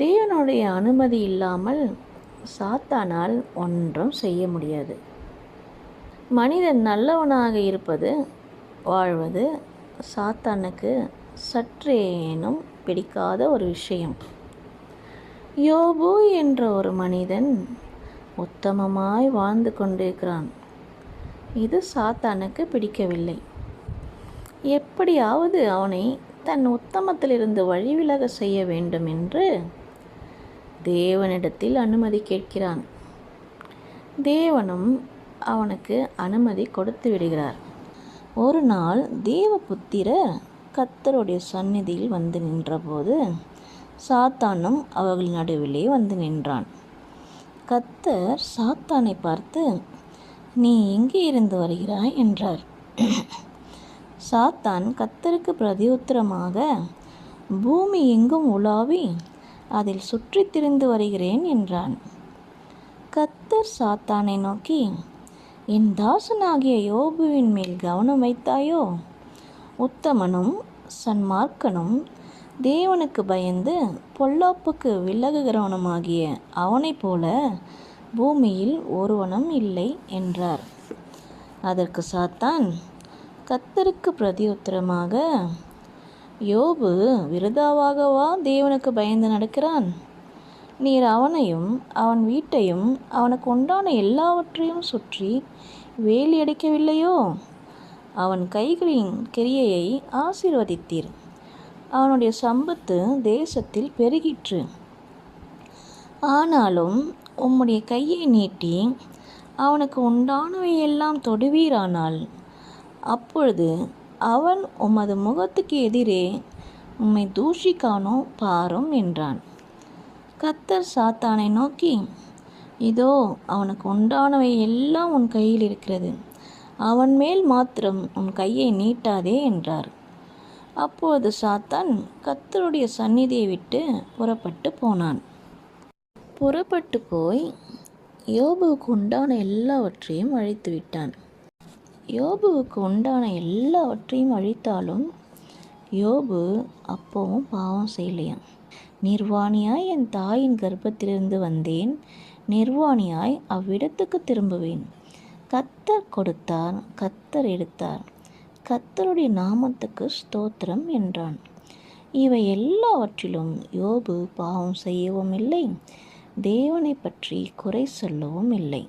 தேவனுடைய அனுமதி இல்லாமல் சாத்தானால் ஒன்றும் செய்ய முடியாது. மனிதன் நல்லவனாக இருப்பது வாழ்வது சாத்தானுக்கு சற்றேனும் பிடிக்காத ஒரு விஷயம். யோபு என்ற ஒரு மனிதன் உத்தமமாய் வாழ்ந்து கொண்டிருக்கிறான். இது சாத்தானுக்கு பிடிக்கவில்லை. எப்படியாவது அவனை தன் உத்தமத்திலிருந்து வழிவிலக செய்ய வேண்டும் என்று தேவனிடத்தில் அனுமதி கேட்கிறான். தேவனும் அவனுக்கு அனுமதி கொடுத்து விடுகிறார். ஒரு நாள் தேவபுத்திரர் கர்த்தருடைய சந்நிதியில் வந்து நின்றபோது சாத்தானும் அவர்கள் நடுவிலே வந்து நின்றான். கர்த்தர் சாத்தானை பார்த்து, நீ எங்கே இருந்து வருகிறாய் என்றார். சாத்தான் கர்த்தருக்கு பிரதியுத்தரமாக, பூமி எங்கும் உலாவி அதில் சுற்றி திரிந்து வருகிறேன் என்றான். கர்த்தர் சாத்தானை நோக்கி, என் தாசனாகிய யோபுவின் மேல் கவனம் வைத்தாயோ? உத்தமனும் சன்மார்க்கனும் தேவனுக்கு பயந்து பொல்லாப்புக்கு விலகுகிறவனுமாகிய அவனைப் போல பூமியில் ஒருவனும் இல்லை என்றார். அதற்கு சாத்தான் கர்த்தருக்கு பிரதியுத்தரமாக, யோபு விருதாவாகவா தேவனுக்கு பயந்து நடக்கிறான்? நீர் அவனையும் அவன் வீட்டையும் அவனுக்கு உண்டான எல்லாவற்றையும் சுற்றி வேலி அடைக்கவில்லையோ? அவன் கைகளின் கிரியையை ஆசீர்வதித்தீர். அவனுடைய சம்பத்து தேசத்தில் பெருகிற்று. ஆனாலும் உம்முடைய கையை நீட்டி அவனுக்கு உண்டானவை எல்லாம் தொடுவீரானால் அப்பொழுது அவன் உமது முகத்துக்கு எதிரே உம்மை தூஷிக்கானோ பாரும் என்றான். கர்த்தர் சாத்தானை நோக்கி, இதோ அவனுக்கு உண்டானவை எல்லாம் உன் கையில் இருக்கிறது, அவன் மேல் மாத்திரம் உன் கையை நீட்டாதே என்றார். அப்பொழுது சாத்தான் கர்த்தருடைய சந்நிதியை விட்டு புறப்பட்டு போனான். புறப்பட்டு போய் யோபுவுக்கு உண்டான எல்லாவற்றையும் அழித்து விட்டான். யோபுவுக்கு உண்டான எல்லாவற்றையும் அழித்தாலும் யோபு அப்பவும் பாவம் செய்யலையாம். நிர்வாணியாய் என் தாயின் கர்ப்பத்திலிருந்து வந்தேன், நிர்வாணியாய் அவ்விடத்துக்கு திரும்புவேன். கர்த்தர் கொடுத்தார், கர்த்தர் எடுத்தார், கர்த்தருடைய நாமத்துக்கு ஸ்தோத்திரம் என்றான். இவை எல்லாவற்றிலும் யோபு பாவம் செய்யவும் இல்லை, தேவனை பற்றி குறை சொல்லவும் இல்லை.